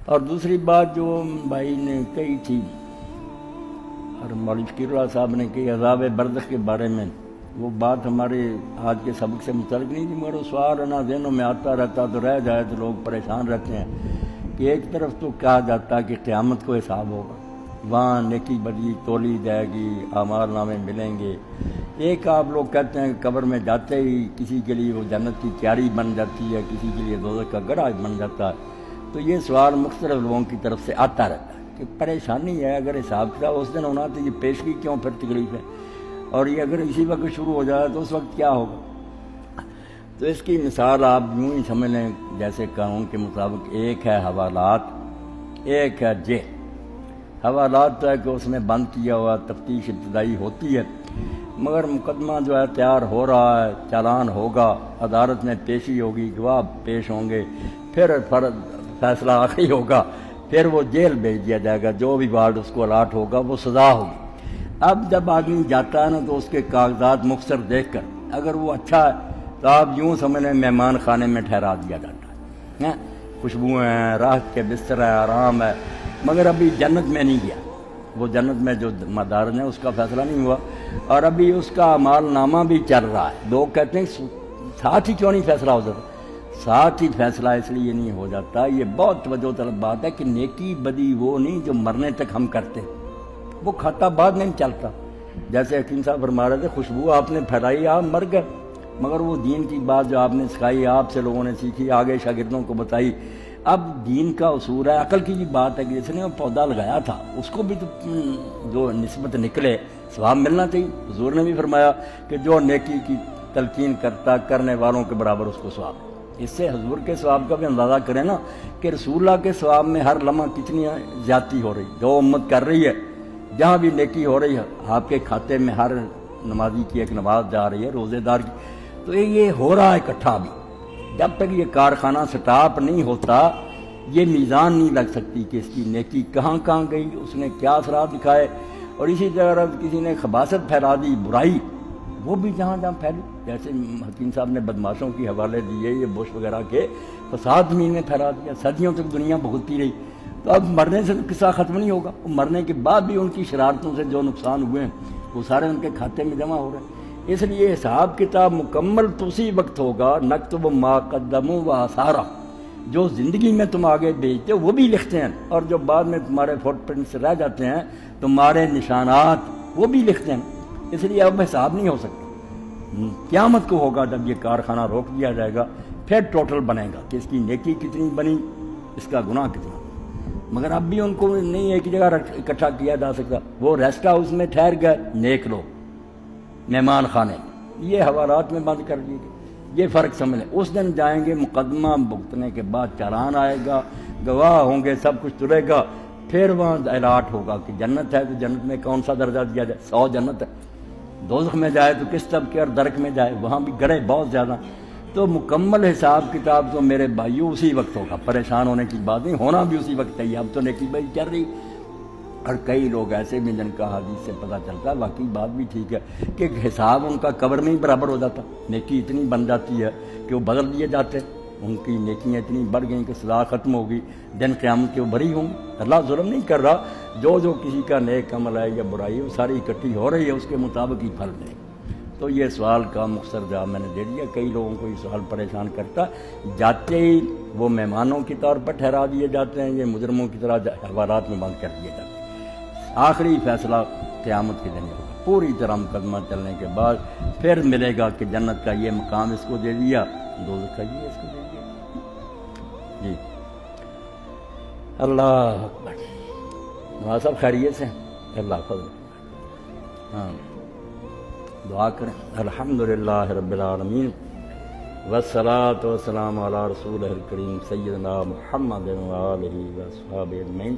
اور دوسری بات جو بھائی نے کہی تھی اور مولوی فقیر اللہ صاحب نے کہی عذاب برزخ کے بارے میں، وہ بات ہمارے آج کے سبق سے متعلق نہیں تھی، مگر وہ سوال نا ذہنوں میں آتا رہتا تو رہ جائے تو لوگ پریشان رہتے ہیں کہ ایک طرف تو کہا جاتا کہ قیامت کو حساب ہوگا، وہاں نیکی بدی تولی جائے گی، اعمال نامے ملیں گے، ایک آپ لوگ کہتے ہیں کہ قبر میں جاتے ہی کسی کے لیے وہ جنت کی کیاری بن جاتی ہے، کسی کے لیے دوزخ کا گڑھا بن جاتا ہے۔ تو یہ سوال مختلف لوگوں کی طرف سے آتا رہتا ہے کہ پریشانی ہے، اگر حساب کتاب اس دن ہونا تو یہ پیشگی کیوں پھر تکلیف ہے، اور یہ اگر اسی وقت شروع ہو جائے تو اس وقت کیا ہوگا؟ تو اس کی مثال آپ یوں ہی سمجھ لیں جیسے قانون کے مطابق ایک ہے حوالات، ایک ہے جیل۔ حوالات تو ہے کہ اس میں بند کیا ہوا تفتیش ابتدائی ہوتی ہے، مگر مقدمہ جو ہے تیار ہو رہا ہے، چالان ہوگا، عدالت میں پیشی ہوگی، گواہ پیش ہوں گے، پھر فیصلہ آخری ہوگا، پھر وہ جیل بھیج دیا جائے گا، جو بھی وارڈ اس کو الاٹ ہوگا وہ سزا ہوگی۔ اب جب آدمی جاتا ہے نا تو اس کے کاغذات مختصر دیکھ کر اگر وہ اچھا ہے تو آپ یوں سمجھ لیں مہمان خانے میں ٹھہرا دیا جاتا ہے، خوشبوئیں ہیں، راحت کے بستر ہے، آرام ہے، مگر ابھی جنت میں نہیں گیا، وہ جنت میں جو مدارج ہیں اس کا فیصلہ نہیں ہوا، اور ابھی اس کا اعمال نامہ بھی چل رہا ہے۔ لوگ کہتے ہیں ساتھ ہی کیوں نہیں فیصلہ ہو جاتا؟ ساتھ ہی فیصلہ اس لیے نہیں ہو جاتا، یہ بہت توجہ طلب بات ہے کہ نیکی بدی وہ نہیں جو مرنے تک ہم کرتے، وہ کھاتا بعد میں چلتا۔ جیسے حکیم صاحب فرما رہے تھے خوشبو آپ نے پھیلائی، آپ مر گئے، مگر وہ دین کی بات جو آپ نے سکھائی، آپ سے لوگوں نے سیکھی، آگے شاگردوں کو بتائی۔ اب دین کا اصول ہے، عقل کی بھی بات ہے کہ جس نے وہ پودا لگایا تھا اس کو بھی تو جو نسبت نکلے ثواب ملنا چاہیے۔ حضور نے بھی فرمایا کہ جو نیکی کی تلقین کرتا کرنے والوں کے برابر اس کو ثواب۔ اس سے حضور کے ثواب کا بھی اندازہ کریں نا کہ رسول اللہ کے ثواب میں ہر لمحہ کتنی زیادتی ہو رہی، جو امت کر رہی ہے، جہاں بھی نیکی ہو رہی ہے آپ کے کھاتے میں ہر نمازی کی ایک نماز جا رہی ہے، روزے دار کی، تو یہ ہو رہا ہے اکٹھا بھی۔ جب تک یہ کارخانہ سٹاپ نہیں ہوتا یہ میزان نہیں لگ سکتی کہ اس کی نیکی کہاں کہاں گئی، اس نے کیا اثرات دکھائے۔ اور اسی طرح کسی نے خباثت پھیلا دی، برائی، وہ بھی جہاں جہاں پھیلی، جیسے حکیم صاحب نے بدماشوں کی حوالے دیے، یہ بش وغیرہ کے فساد زمین میں پھیلا دیا، صدیوں تک دنیا بھگتتی رہی۔ تو اب مرنے سے تو قصہ ختم نہیں ہوگا، مرنے کے بعد بھی ان کی شرارتوں سے جو نقصان ہوئے ہیں وہ سارے ان کے کھاتے میں جمع ہو رہے ہیں۔ اس لیے حساب کتاب مکمل تو اسی وقت ہوگا، نکتب ما قدموا و آثارا، جو زندگی میں تم آگے بھیجتے ہو وہ بھی لکھتے ہیں، اور جو بعد میں تمہارے فٹ پرنٹس رہ جاتے ہیں، تمہارے نشانات، وہ بھی لکھتے ہیں۔ اس لیے اب حساب نہیں ہو سکتا۔ قیامت کو ہوگا جب یہ کارخانہ روک دیا جائے گا، پھر ٹوٹل بنے گا کہ اس کی نیکی کتنی بنی، اس کا گناہ کتنا۔ مگر اب بھی ان کو نہیں ایک جگہ اکٹھا کیا جا سکتا، وہ ریسٹ ہاؤس میں ٹھہر گئے نیک لوگ، مہمان خانے، یہ حوالات میں بند کر دیے گئے۔ یہ فرق سمجھ لیں، اس دن جائیں گے، مقدمہ بھگتنے کے بعد چالان آئے گا، گواہ ہوں گے، سب کچھ تلے گا، پھر وہاں الاٹ ہوگا کہ جنت ہے تو جنت میں کون سا درجہ دیا جائے، 100 جنت ہے، دوزخ میں جائے تو کس طبقے اور درک میں جائے، وہاں بھی گڑھے بہت زیادہ۔ تو مکمل حساب کتاب تو میرے بھائیوں اسی وقت ہوگا، پریشان ہونے کی بات نہیں، ہونا بھی اسی وقت ہے۔ اب تو نیکی بھائی چل رہی، اور کئی لوگ ایسے بھی جن کا حدیث سے پتہ چلتا ہے، واقعی بات بھی ٹھیک ہے کہ حساب ان کا قبر میں ہی برابر ہو جاتا، نیکی اتنی بن جاتی ہے کہ وہ بدل دیے جاتے، ان کی نیکیاں اتنی بڑھ گئیں کہ سزا ختم ہوگی، دن قیامت کے وہ بری ہوں گی۔ اللہ ظلم نہیں کر رہا، جو کسی کا نیک عمل ہے یا برائی وہ ساری اکٹھی ہو رہی ہے، اس کے مطابق ہی پھل دے۔ تو یہ سوال کا مختصر جواب میں نے دے دیا۔ کئی لوگوں کو یہ سوال پریشان کرتا، جاتے ہی وہ مہمانوں کی طور پر ٹھہرا دیے جاتے ہیں، یہ مجرموں کی طرح حوالات میں بند کر دیے جاتے ہیں۔ آخری فیصلہ قیامت کے دن ہوگا، پوری طرح مقدمہ چلنے کے بعد پھر ملے گا کہ جنت کا یہ مقام اس کو دے دیا، دوزخ کا یہ اس کو دے دیا۔ جی اللہ اکبر، وہاں سب خیریت سے ہیں، اللہ فضل۔ ہاں دعا کریں۔ الحمدللہ رب العالمین والصلاۃ والسلام علی رسولہ الکریم سیدنا محمد وآلہ وصحبہ اجمعین۔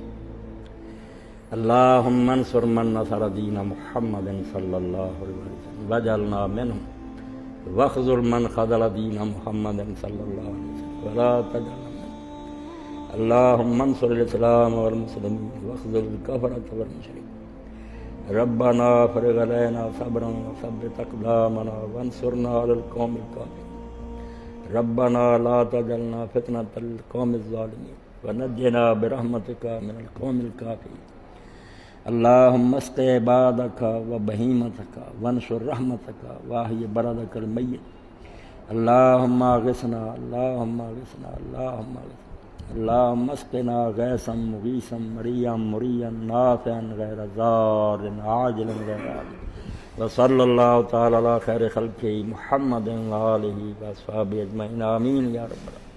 اللہم انصر من نصر دین محمد صلی اللہ علیہ وسلم وجعلنا منہم واخذل من خذل دین محمد صلی اللہ علیہ وسلم ولا تجعلنا منہم۔ اللہم انصر الاسلام والمسلمین واخذل الکفرۃ والمشرکین۔ ربنا افرغ علینا صبرا وثبت اقدامنا وانصرنا علی القوم الکافرین۔ ربنا لا تجعلنا فتنة للقوم الظالمین۔ ونجنا برحمتك من القوم الكافرين اللهم اسق عبادك وبهيمتك وانشر رحمتك واحي بلدك الميت اللهم اغثنا اللهم اغثنا اللهم اغثنا اللهم اسقنا غيثا مغيثا مريا مريا نافعا غير ضار عاجلا غير عاجل وصلى الله تعالى على خير خلقه محمد وآله وأصحابه أجمعين آمين يا رب العالمين.